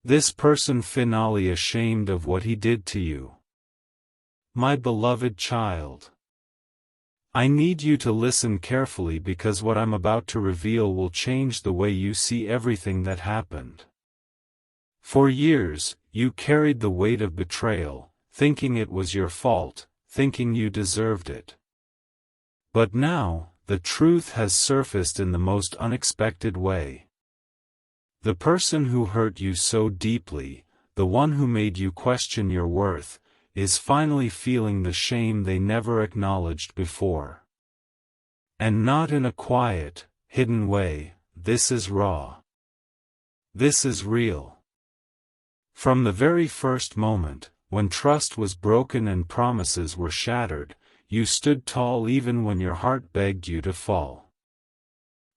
This person finally ashamed of what he did to you. My beloved child, I need you to listen carefully because what I'm about to reveal will change the way you see everything that happened. For years, you carried the weight of betrayal, thinking it was your fault, thinking you deserved it. But now, the truth has surfaced in the most unexpected way. The person who hurt you so deeply, the one who made you question your worth, is finally feeling the shame they never acknowledged before. And not in a quiet, hidden way. This is raw. This is real. From the very first moment, when trust was broken and promises were shattered, you stood tall even when your heart begged you to fall.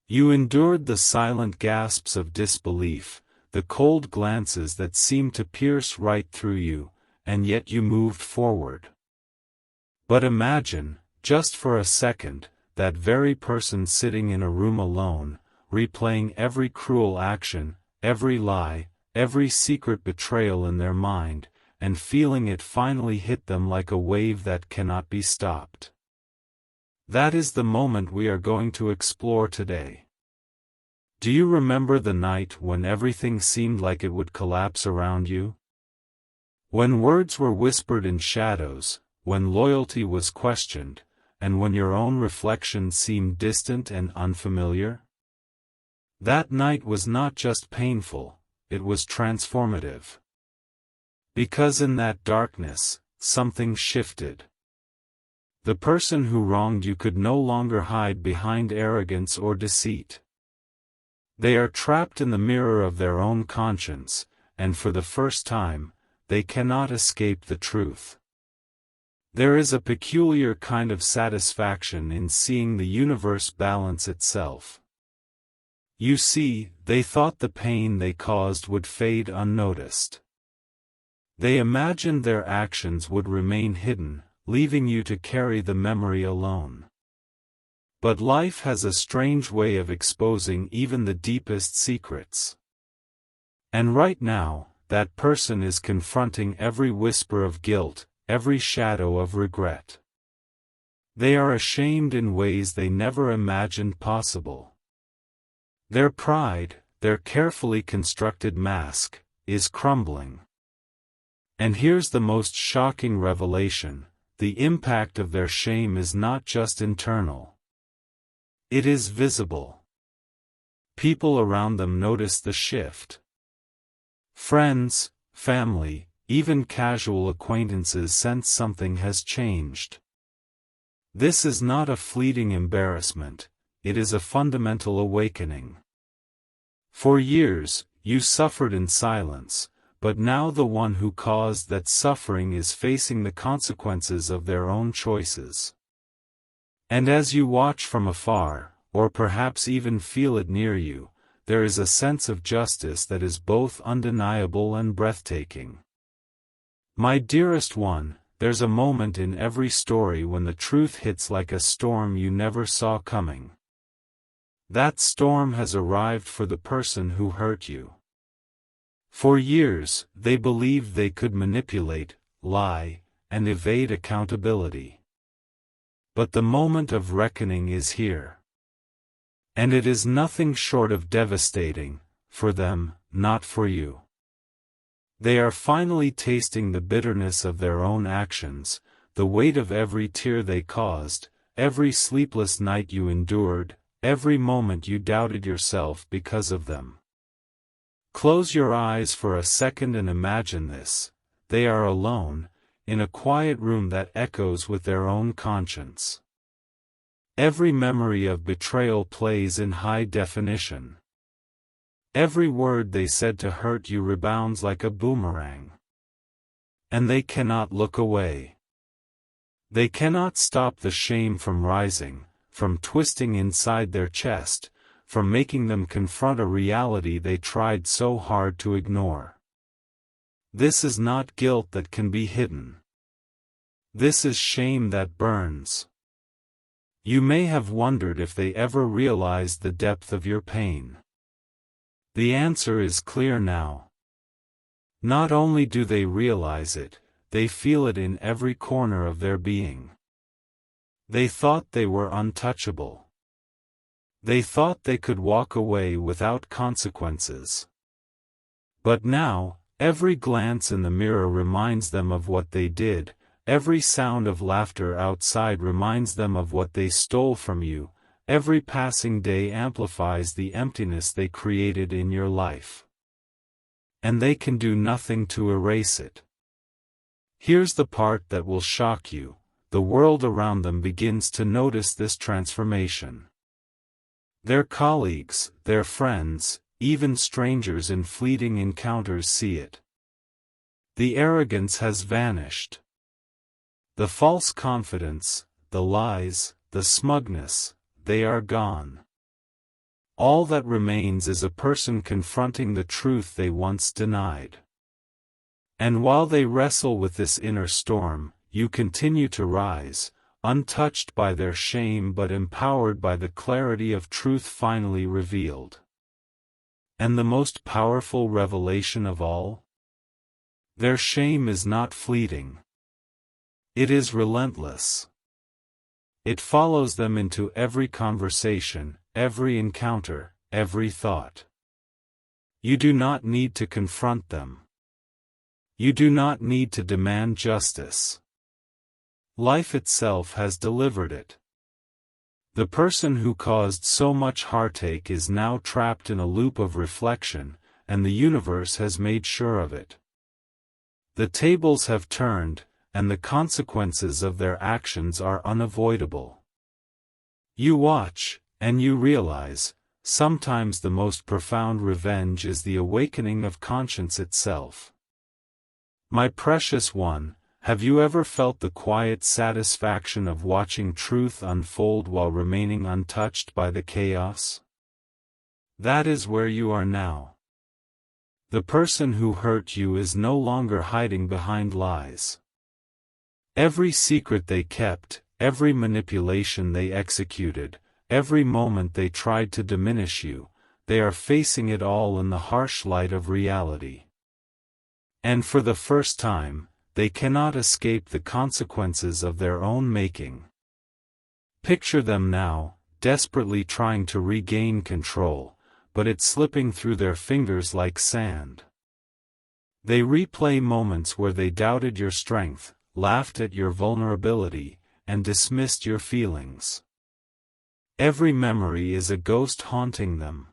You endured the silent gasps of disbelief, the cold glances that seemed to pierce right through you, and yet you moved forward. But imagine, just for a second, that very person sitting in a room alone, replaying every cruel action, every lie, every secret betrayal in their mind, and feeling it finally hit them like a wave that cannot be stopped. That is the moment we are going to explore today. Do you remember the night when everything seemed like it would collapse around you? When words were whispered in shadows, when loyalty was questioned, and when your own reflection seemed distant and unfamiliar? That night was not just painful, it was transformative. Because in that darkness, something shifted. The person who wronged you could no longer hide behind arrogance or deceit. They are trapped in the mirror of their own conscience, and for the first time, they cannot escape the truth. There is a peculiar kind of satisfaction in seeing the universe balance itself. You see, they thought the pain they caused would fade unnoticed. They imagined their actions would remain hidden, leaving you to carry the memory alone. But life has a strange way of exposing even the deepest secrets. And right now, that person is confronting every whisper of guilt, every shadow of regret. They are ashamed in ways they never imagined possible. Their pride, their carefully constructed mask, is crumbling. And here's the most shocking revelation: the impact of their shame is not just internal. It is visible. People around them notice the shift. Friends, family, even casual acquaintances sense something has changed. This is not a fleeting embarrassment, it is a fundamental awakening. For years, you suffered in silence, but now the one who caused that suffering is facing the consequences of their own choices. And as you watch from afar, or perhaps even feel it near you, there is a sense of justice that is both undeniable and breathtaking. My dearest one, there's a moment in every story when the truth hits like a storm you never saw coming. That storm has arrived for the person who hurt you. For years, they believed they could manipulate, lie, and evade accountability. But the moment of reckoning is here. And it is nothing short of devastating, for them, not for you. They are finally tasting the bitterness of their own actions, the weight of every tear they caused, every sleepless night you endured, every moment you doubted yourself because of them. Close your eyes for a second and imagine this: they are alone, in a quiet room that echoes with their own conscience. Every memory of betrayal plays in high definition. Every word they said to hurt you rebounds like a boomerang. And they cannot look away. They cannot stop the shame from rising, from twisting inside their chest, from making them confront a reality they tried so hard to ignore. This is not guilt that can be hidden. This is shame that burns. You may have wondered if they ever realized the depth of your pain. The answer is clear now. Not only do they realize it, they feel it in every corner of their being. They thought they were untouchable. They thought they could walk away without consequences. But now, every glance in the mirror reminds them of what they did, every sound of laughter outside reminds them of what they stole from you, every passing day amplifies the emptiness they created in your life. And they can do nothing to erase it. Here's the part that will shock you: the world around them begins to notice this transformation. Their colleagues, their friends, even strangers in fleeting encounters see it. The arrogance has vanished. The false confidence, the lies, the smugness, they are gone. All that remains is a person confronting the truth they once denied. And while they wrestle with this inner storm, you continue to rise, untouched by their shame but empowered by the clarity of truth finally revealed. And the most powerful revelation of all? Their shame is not fleeting. It is relentless. It follows them into every conversation, every encounter, every thought. You do not need to confront them. You do not need to demand justice. Life itself has delivered it. The person who caused so much heartache is now trapped in a loop of reflection, and the universe has made sure of it. The tables have turned, and the consequences of their actions are unavoidable. You watch, and you realize, sometimes the most profound revenge is the awakening of conscience itself. My precious one, have you ever felt the quiet satisfaction of watching truth unfold while remaining untouched by the chaos? That is where you are now. The person who hurt you is no longer hiding behind lies. Every secret they kept, every manipulation they executed, every moment they tried to diminish you, they are facing it all in the harsh light of reality. And for the first time, they cannot escape the consequences of their own making. Picture them now, desperately trying to regain control, but it's slipping through their fingers like sand. They replay moments where they doubted your strength, laughed at your vulnerability, and dismissed your feelings. Every memory is a ghost haunting them.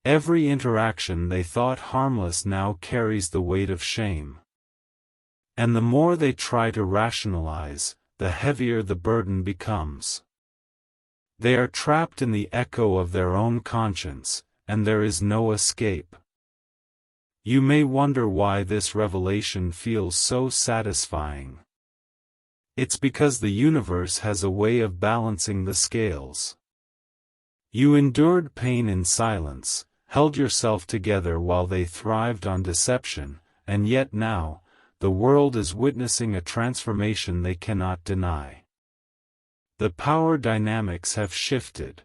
Every interaction they thought harmless now carries the weight of shame. And the more they try to rationalize, the heavier the burden becomes. They are trapped in the echo of their own conscience, and there is no escape. You may wonder why this revelation feels so satisfying. It's because the universe has a way of balancing the scales. You endured pain in silence, held yourself together while they thrived on deception, and yet now, the world is witnessing a transformation they cannot deny. The power dynamics have shifted.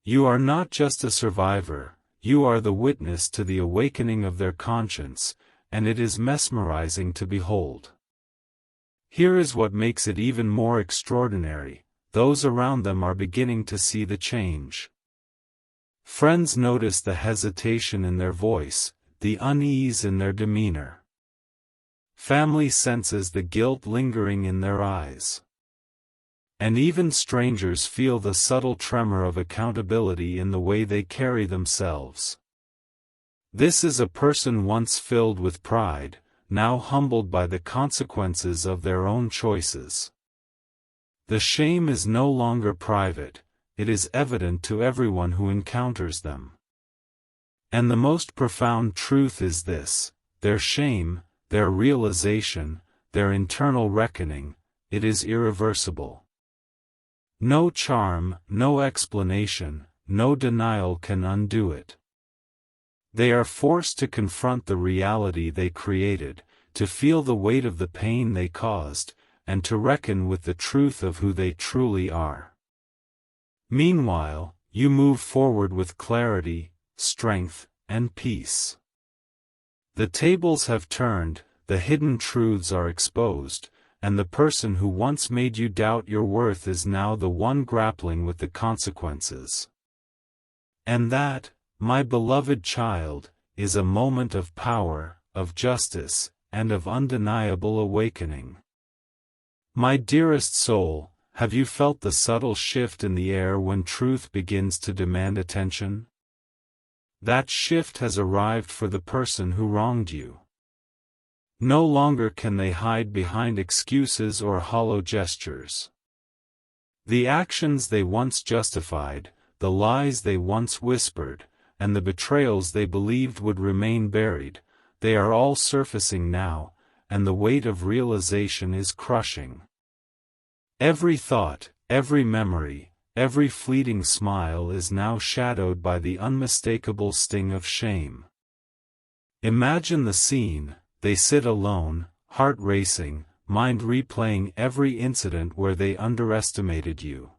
You are not just a survivor, you are the witness to the awakening of their conscience, and it is mesmerizing to behold. Here is what makes it even more extraordinary: those around them are beginning to see the change. Friends notice the hesitation in their voice, the unease in their demeanor. Family senses the guilt lingering in their eyes. And even strangers feel the subtle tremor of accountability in the way they carry themselves. This is a person once filled with pride, now humbled by the consequences of their own choices. The shame is no longer private, it is evident to everyone who encounters them. And the most profound truth is this: their shame, their realization, their internal reckoning, it is irreversible. No charm, no explanation, no denial can undo it. They are forced to confront the reality they created, to feel the weight of the pain they caused, and to reckon with the truth of who they truly are. Meanwhile, you move forward with clarity, strength, and peace. The tables have turned, the hidden truths are exposed, and the person who once made you doubt your worth is now the one grappling with the consequences. And that, my beloved child, is a moment of power, of justice, and of undeniable awakening. My dearest soul, have you felt the subtle shift in the air when truth begins to demand attention? That shift has arrived for the person who wronged you. No longer can they hide behind excuses or hollow gestures. The actions they once justified, the lies they once whispered, and the betrayals they believed would remain buried, they are all surfacing now, and the weight of realization is crushing. Every thought, every memory, every fleeting smile is now shadowed by the unmistakable sting of shame. Imagine the scene: they sit alone, heart racing, mind replaying every incident where they underestimated you.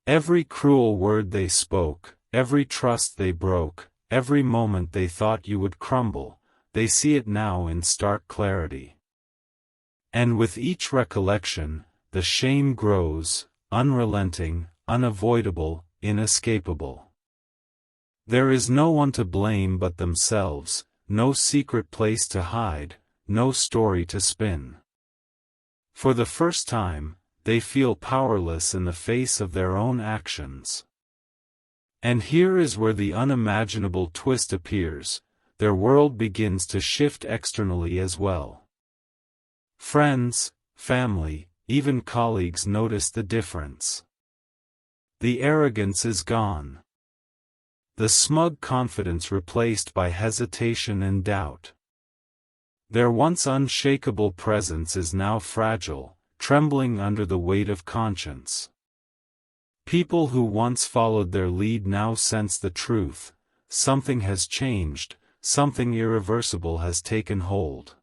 Every cruel word they spoke, every trust they broke, every moment they thought you would crumble, they see it now in stark clarity. And with each recollection, the shame grows, unrelenting, unavoidable, inescapable. There is no one to blame but themselves, no secret place to hide, no story to spin. For the first time, they feel powerless in the face of their own actions. And here is where the unimaginable twist appears: their world begins to shift externally as well. Friends, family, even colleagues notice the difference. The arrogance is gone. The smug confidence replaced by hesitation and doubt. Their once unshakable presence is now fragile, trembling under the weight of conscience. People who once followed their lead now sense the truth: something has changed, something irreversible has taken hold.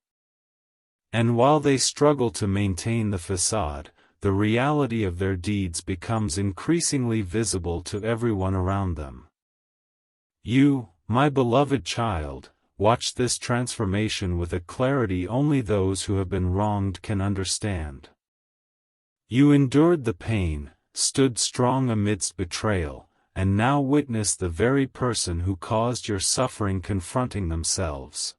And while they struggle to maintain the facade, the reality of their deeds becomes increasingly visible to everyone around them. You, my beloved child, watch this transformation with a clarity only those who have been wronged can understand. You endured the pain, stood strong amidst betrayal, and now witness the very person who caused your suffering confronting themselves.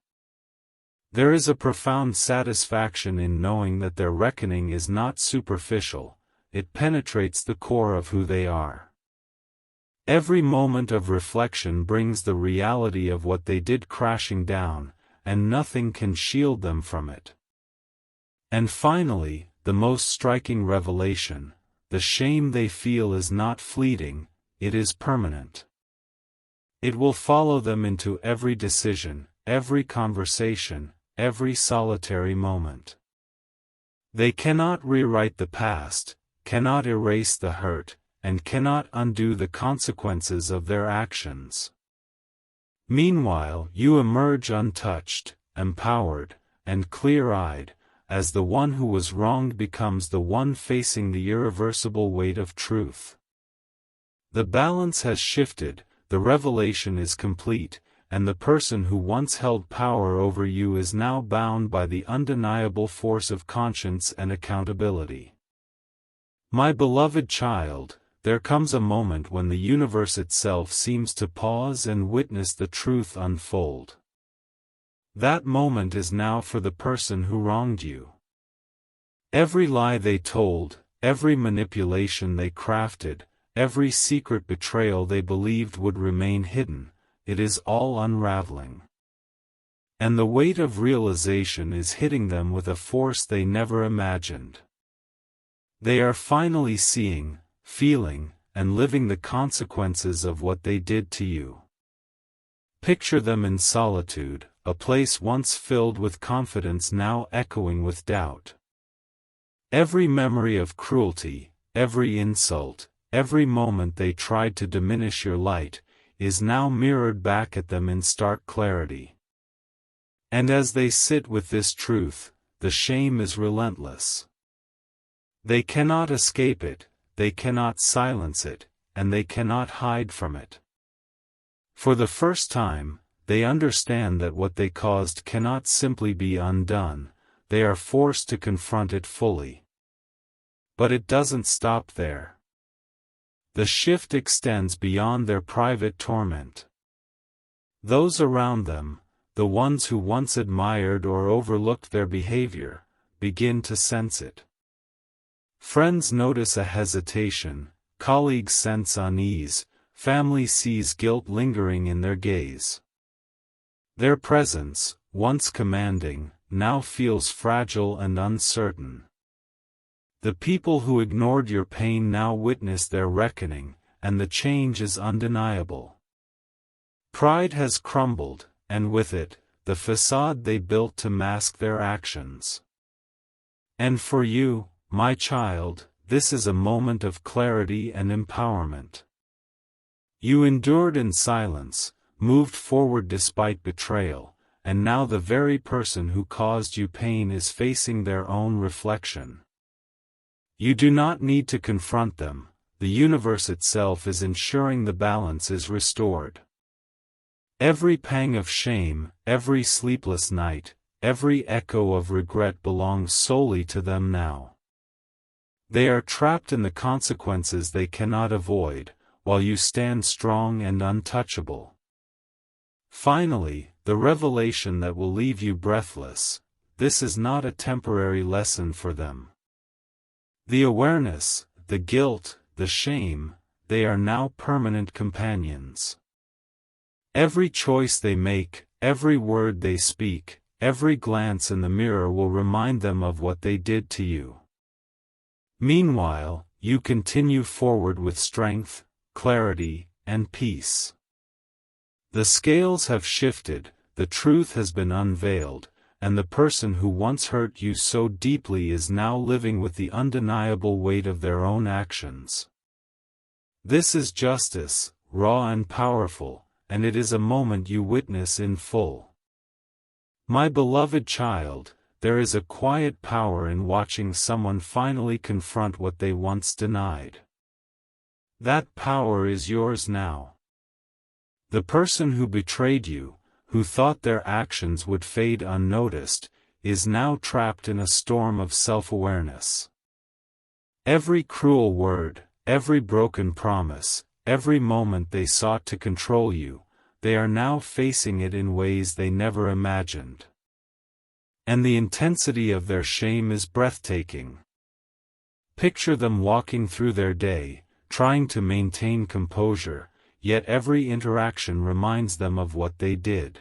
There is a profound satisfaction in knowing that their reckoning is not superficial, it penetrates the core of who they are. Every moment of reflection brings the reality of what they did crashing down, and nothing can shield them from it. And finally, the most striking revelation: the shame they feel is not fleeting, it is permanent. It will follow them into every decision, every conversation, every solitary moment. They cannot rewrite the past, cannot erase the hurt, and cannot undo the consequences of their actions. Meanwhile, you emerge untouched, empowered, and clear-eyed, as the one who was wronged becomes the one facing the irreversible weight of truth. The balance has shifted, the revelation is complete, and the person who once held power over you is now bound by the undeniable force of conscience and accountability. My beloved child, there comes a moment when the universe itself seems to pause and witness the truth unfold. That moment is now for the person who wronged you. Every lie they told, every manipulation they crafted, every secret betrayal they believed would remain hidden, it is all unraveling. And the weight of realization is hitting them with a force they never imagined. They are finally seeing, feeling, and living the consequences of what they did to you. Picture them in solitude, a place once filled with confidence now echoing with doubt. Every memory of cruelty, every insult, every moment they tried to diminish your light, is now mirrored back at them in stark clarity. And as they sit with this truth, the shame is relentless. They cannot escape it, they cannot silence it, and they cannot hide from it. For the first time, they understand that what they caused cannot simply be undone, they are forced to confront it fully. But it doesn't stop there. The shift extends beyond their private torment. Those around them, the ones who once admired or overlooked their behavior, begin to sense it. Friends notice a hesitation, colleagues sense unease, family sees guilt lingering in their gaze. Their presence, once commanding, now feels fragile and uncertain. The people who ignored your pain now witness their reckoning, and the change is undeniable. Pride has crumbled, and with it, the facade they built to mask their actions. And for you, my child, this is a moment of clarity and empowerment. You endured in silence, moved forward despite betrayal, and now the very person who caused you pain is facing their own reflection. You do not need to confront them, the universe itself is ensuring the balance is restored. Every pang of shame, every sleepless night, every echo of regret belongs solely to them now. They are trapped in the consequences they cannot avoid, while you stand strong and untouchable. Finally, the revelation that will leave you breathless: this is not a temporary lesson for them. The awareness, the guilt, the shame, they are now permanent companions. Every choice they make, every word they speak, every glance in the mirror will remind them of what they did to you. Meanwhile, you continue forward with strength, clarity, and peace. The scales have shifted, the truth has been unveiled, and the person who once hurt you so deeply is now living with the undeniable weight of their own actions. This is justice, raw and powerful, and it is a moment you witness in full. My beloved child, there is a quiet power in watching someone finally confront what they once denied. That power is yours now. The person who betrayed you, who thought their actions would fade unnoticed, is now trapped in a storm of self-awareness. Every cruel word, every broken promise, every moment they sought to control you, they are now facing it in ways they never imagined. And the intensity of their shame is breathtaking. Picture them walking through their day, trying to maintain composure, yet every interaction reminds them of what they did.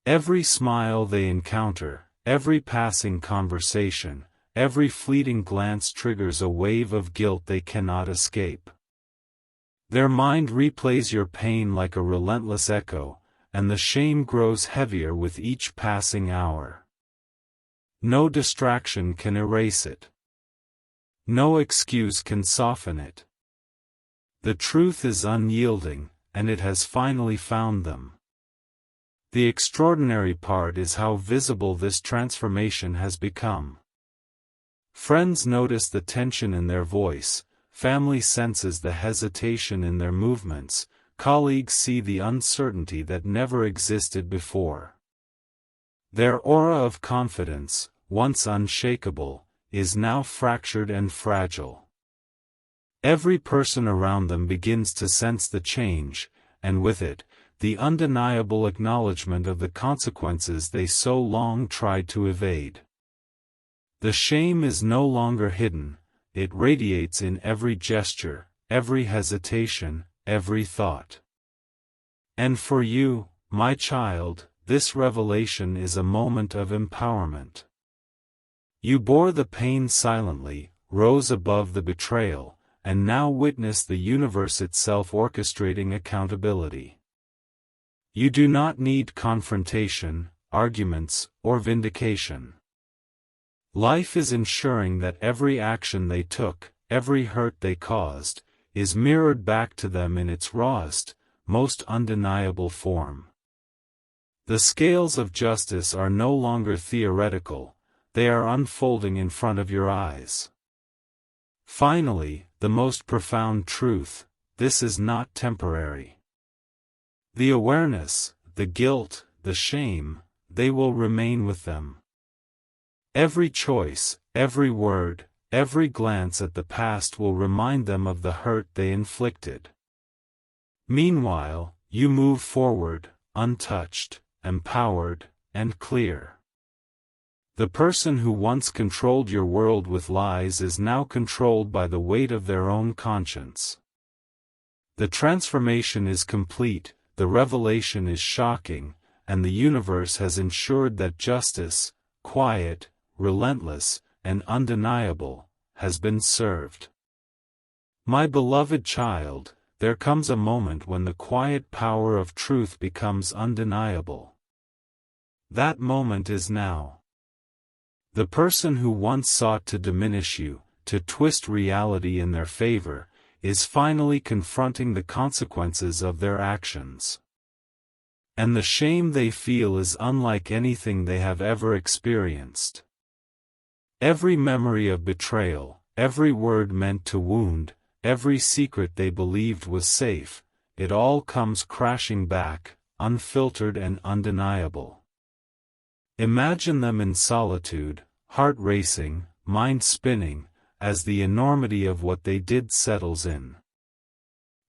Every smile they encounter, every passing conversation, every fleeting glance triggers a wave of guilt they cannot escape. Their mind replays your pain like a relentless echo, and the shame grows heavier with each passing hour. No distraction can erase it. No excuse can soften it. The truth is unyielding, and it has finally found them. The extraordinary part is how visible this transformation has become. Friends notice the tension in their voice, family senses the hesitation in their movements, colleagues see the uncertainty that never existed before. Their aura of confidence, once unshakable, is now fractured and fragile. Every person around them begins to sense the change, and with it, the undeniable acknowledgement of the consequences they so long tried to evade. The shame is no longer hidden, it radiates in every gesture, every hesitation, every thought. And for you, my child, this revelation is a moment of empowerment. You bore the pain silently, rose above the betrayal, and now witness the universe itself orchestrating accountability. You do not need confrontation, arguments, or vindication. Life is ensuring that every action they took, every hurt they caused, is mirrored back to them in its rawest, most undeniable form. The scales of justice are no longer theoretical, they are unfolding in front of your eyes. Finally, the most profound truth: this is not temporary. The awareness, the guilt, the shame, they will remain with them. Every choice, every word, every glance at the past will remind them of the hurt they inflicted. Meanwhile, you move forward, untouched, empowered, and clear. The person who once controlled your world with lies is now controlled by the weight of their own conscience. The transformation is complete, the revelation is shocking, and the universe has ensured that justice, quiet, relentless, and undeniable, has been served. My beloved child, there comes a moment when the quiet power of truth becomes undeniable. That moment is now. The person who once sought to diminish you, to twist reality in their favor, is finally confronting the consequences of their actions. And the shame they feel is unlike anything they have ever experienced. Every memory of betrayal, every word meant to wound, every secret they believed was safe, it all comes crashing back, unfiltered and undeniable. Imagine them in solitude, heart racing, mind spinning, as the enormity of what they did settles in.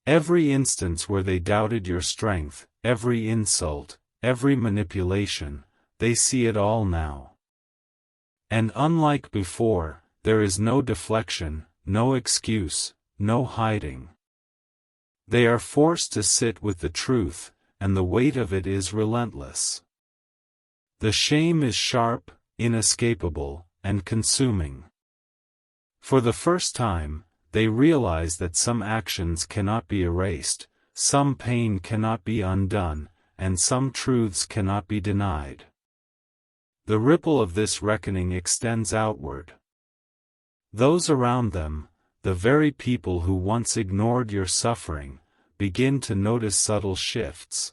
Every instance where they doubted your strength, every insult, every manipulation, they see it all now. And unlike before, there is no deflection, no excuse, no hiding. They are forced to sit with the truth, and the weight of it is relentless. The shame is sharp, inescapable, and consuming. For the first time, they realize that some actions cannot be erased, some pain cannot be undone, and some truths cannot be denied. The ripple of this reckoning extends outward. Those around them, the very people who once ignored your suffering, begin to notice subtle shifts.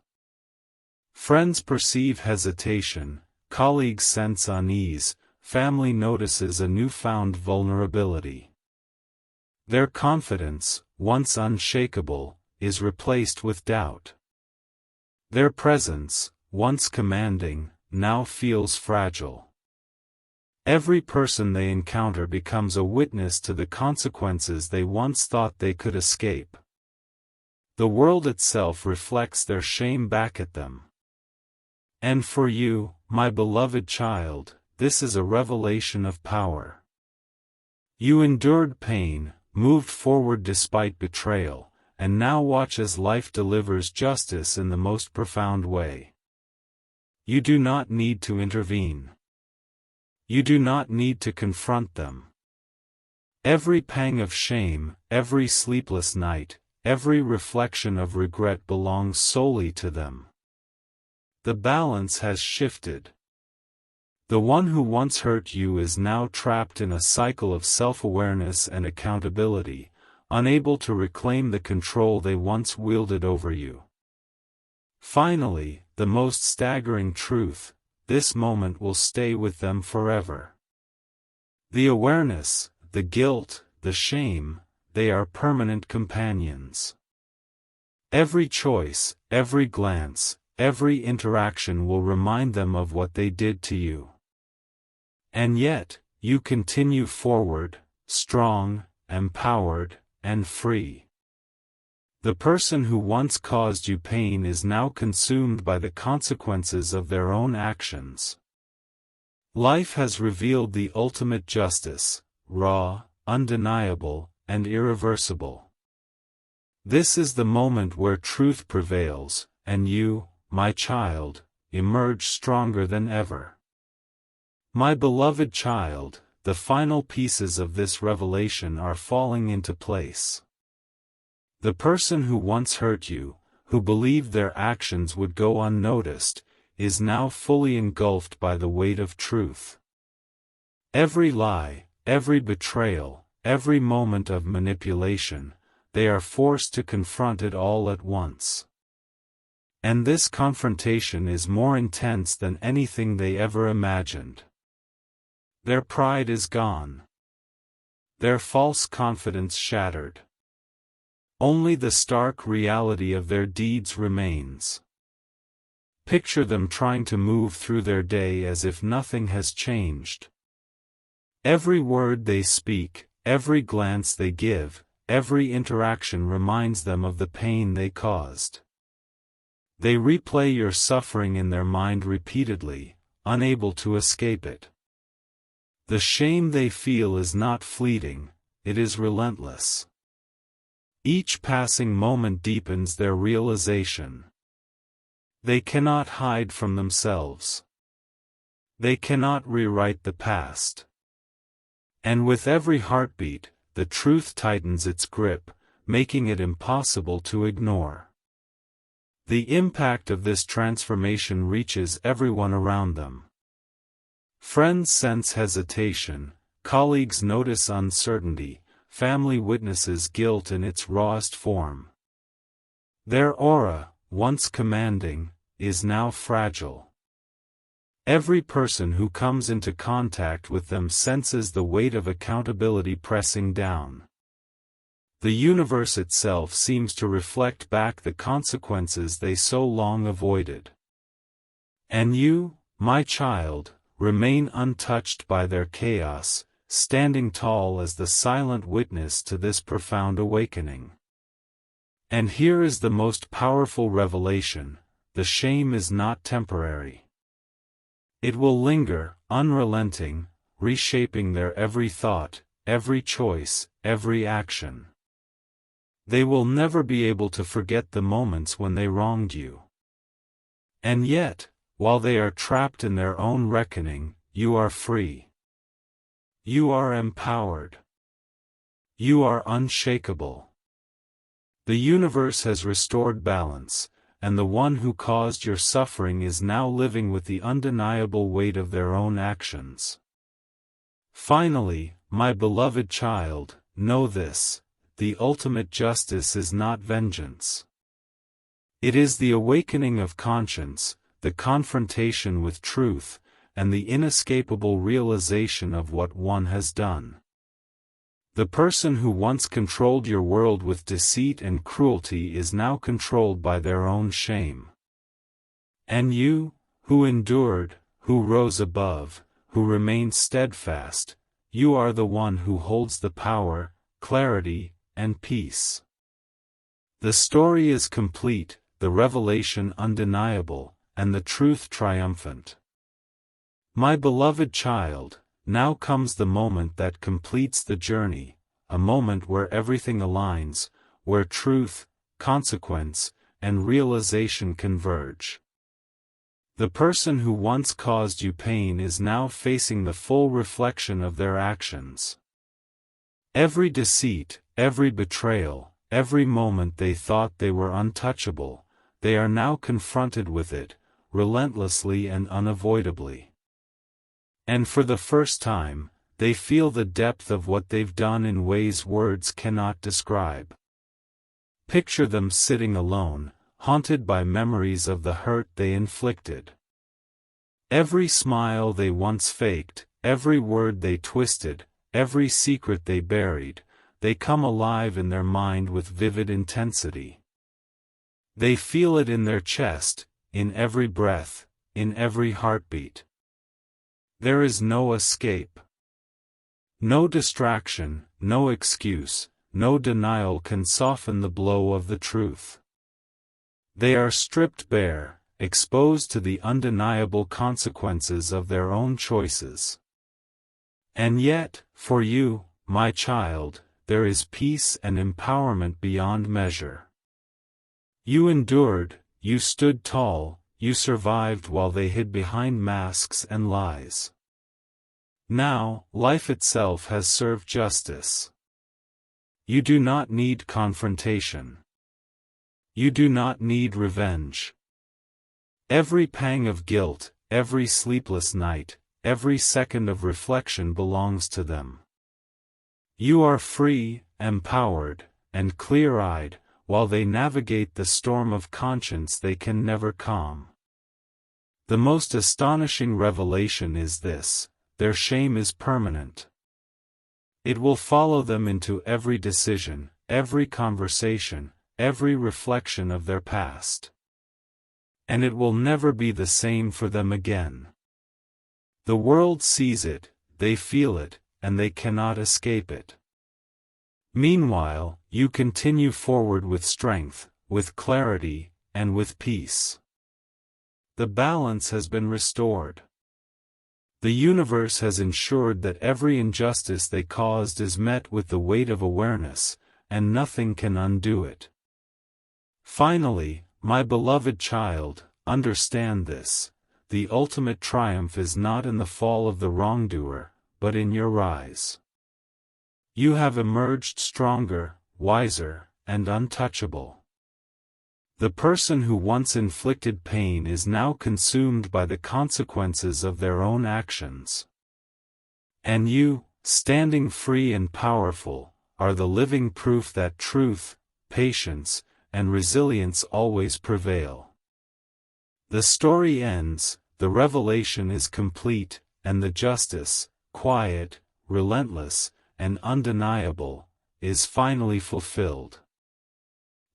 Friends perceive hesitation, colleagues sense unease, family notices a newfound vulnerability. Their confidence, once unshakable, is replaced with doubt. Their presence, once commanding, now feels fragile. Every person they encounter becomes a witness to the consequences they once thought they could escape. The world itself reflects their shame back at them. And for you, my beloved child, this is a revelation of power. You endured pain, moved forward despite betrayal, and now watch as life delivers justice in the most profound way. You do not need to intervene. You do not need to confront them. Every pang of shame, every sleepless night, every reflection of regret belongs solely to them. The balance has shifted. The one who once hurt you is now trapped in a cycle of self-awareness and accountability, unable to reclaim the control they once wielded over you. Finally, the most staggering truth, this moment will stay with them forever. The awareness, the guilt, the shame, they are permanent companions. Every choice, every glance, every interaction will remind them of what they did to you. And yet, you continue forward, strong, empowered, and free. The person who once caused you pain is now consumed by the consequences of their own actions. Life has revealed the ultimate justice, raw, undeniable, and irreversible. This is the moment where truth prevails, and you, my child, emerge stronger than ever. My beloved child, the final pieces of this revelation are falling into place. The person who once hurt you, who believed their actions would go unnoticed, is now fully engulfed by the weight of truth. Every lie, every betrayal, every moment of manipulation, they are forced to confront it all at once. And this confrontation is more intense than anything they ever imagined. Their pride is gone. Their false confidence shattered. Only the stark reality of their deeds remains. Picture them trying to move through their day as if nothing has changed. Every word they speak, every glance they give, every interaction reminds them of the pain they caused. They replay your suffering in their mind repeatedly, unable to escape it. The shame they feel is not fleeting, it is relentless. Each passing moment deepens their realization. They cannot hide from themselves. They cannot rewrite the past. And with every heartbeat, the truth tightens its grip, making it impossible to ignore. The impact of this transformation reaches everyone around them. Friends sense hesitation, colleagues notice uncertainty, family witnesses guilt in its rawest form. Their aura, once commanding, is now fragile. Every person who comes into contact with them senses the weight of accountability pressing down. The universe itself seems to reflect back the consequences they so long avoided. And you, my child, remain untouched by their chaos, standing tall as the silent witness to this profound awakening. And here is the most powerful revelation: the shame is not temporary. It will linger, unrelenting, reshaping their every thought, every choice, every action. They will never be able to forget the moments when they wronged you. And yet, while they are trapped in their own reckoning, you are free. You are empowered. You are unshakable. The universe has restored balance, and the one who caused your suffering is now living with the undeniable weight of their own actions. Finally, my beloved child, know this: the ultimate justice is not vengeance. It is the awakening of conscience, the confrontation with truth, and the inescapable realization of what one has done. The person who once controlled your world with deceit and cruelty is now controlled by their own shame. And you, who endured, who rose above, who remained steadfast, you are the one who holds the power, clarity, and peace. The story is complete, the revelation undeniable, and the truth triumphant. My beloved child, now comes the moment that completes the journey, a moment where everything aligns, where truth, consequence, and realization converge. The person who once caused you pain is now facing the full reflection of their actions. Every deceit, every betrayal, every moment they thought they were untouchable, they are now confronted with it, relentlessly and unavoidably. And for the first time, they feel the depth of what they've done in ways words cannot describe. Picture them sitting alone, haunted by memories of the hurt they inflicted. Every smile they once faked, every word they twisted, every secret they buried, they come alive in their mind with vivid intensity. They feel it in their chest, in every breath, in every heartbeat. There is no escape. No distraction, no excuse, no denial can soften the blow of the truth. They are stripped bare, exposed to the undeniable consequences of their own choices. And yet, for you, my child, there is peace and empowerment beyond measure. You endured, you stood tall, you survived while they hid behind masks and lies. Now, life itself has served justice. You do not need confrontation. You do not need revenge. Every pang of guilt, every sleepless night, every second of reflection belongs to them. You are free, empowered, and clear-eyed, while they navigate the storm of conscience they can never calm. The most astonishing revelation is this: their shame is permanent. It will follow them into every decision, every conversation, every reflection of their past. and it will never be the same for them again. The world sees it, they feel it, and they cannot escape it. Meanwhile, you continue forward with strength, with clarity, and with peace. The balance has been restored. The universe has ensured that every injustice they caused is met with the weight of awareness, and nothing can undo it. Finally, my beloved child, understand this: the ultimate triumph is not in the fall of the wrongdoer, but in your rise. You have emerged stronger, wiser, and untouchable. The person who once inflicted pain is now consumed by the consequences of their own actions. And you, standing free and powerful, are the living proof that truth, patience, and resilience always prevail. The story ends, the revelation is complete, and the justice, quiet, relentless, and undeniable, is finally fulfilled.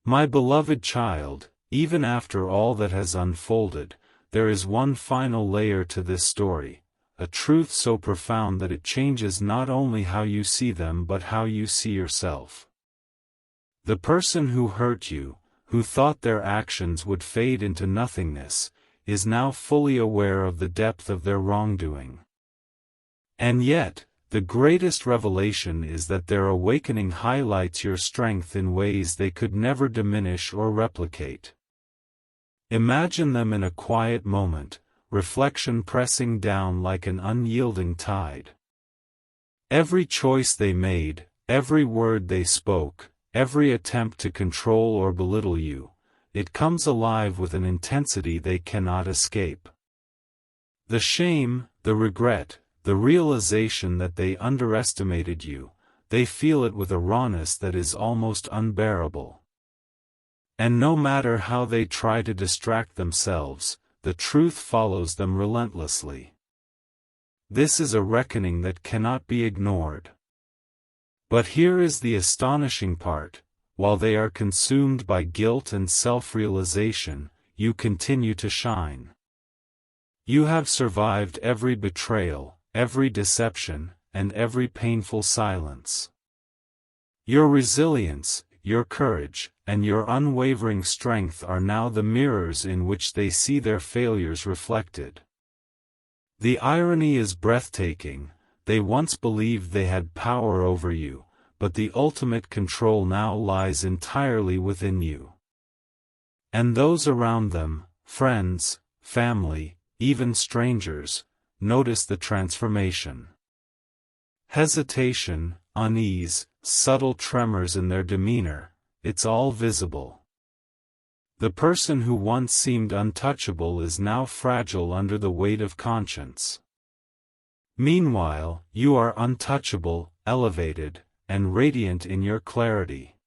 My beloved child, even after all that has unfolded, there is one final layer to this story, a truth so profound that it changes not only how you see them but how you see yourself. The person who hurt you, who thought their actions would fade into nothingness, is now fully aware of the depth of their wrongdoing. And yet, the greatest revelation is that their awakening highlights your strength in ways they could never diminish or replicate. Imagine them in a quiet moment, reflection pressing down like an unyielding tide. Every choice they made, every word they spoke, every attempt to control or belittle you, it comes alive with an intensity they cannot escape. The shame, the regret, the realization that they underestimated you, they feel it with a rawness that is almost unbearable. And no matter how they try to distract themselves, the truth follows them relentlessly. This is a reckoning that cannot be ignored. But here is the astonishing part: while they are consumed by guilt and self-realization, you continue to shine. You have survived every betrayal, every deception, and every painful silence. Your resilience, your courage, and your unwavering strength are now the mirrors in which they see their failures reflected. The irony is breathtaking: they once believed they had power over you, but the ultimate control now lies entirely within you. And those around them, friends, family, even strangers, notice the transformation. Hesitation, unease, subtle tremors in their demeanor, it's all visible. The person who once seemed untouchable is now fragile under the weight of conscience. Meanwhile, you are untouchable, elevated, and radiant in your clarity.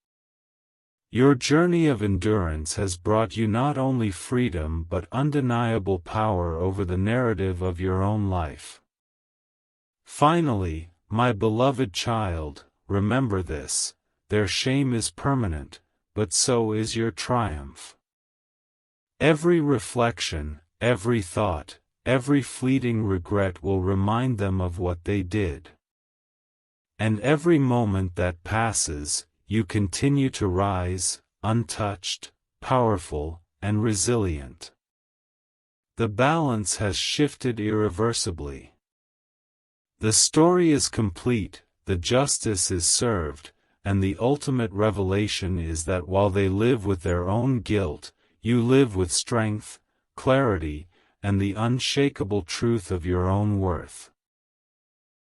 Your journey of endurance has brought you not only freedom but undeniable power over the narrative of your own life. Finally, my beloved child, remember this: their shame is permanent, but so is your triumph. Every reflection, every thought, every fleeting regret will remind them of what they did. And every moment that passes, you continue to rise, untouched, powerful, and resilient. The balance has shifted irreversibly. The story is complete, the justice is served, and the ultimate revelation is that while they live with their own guilt, you live with strength, clarity, and the unshakable truth of your own worth.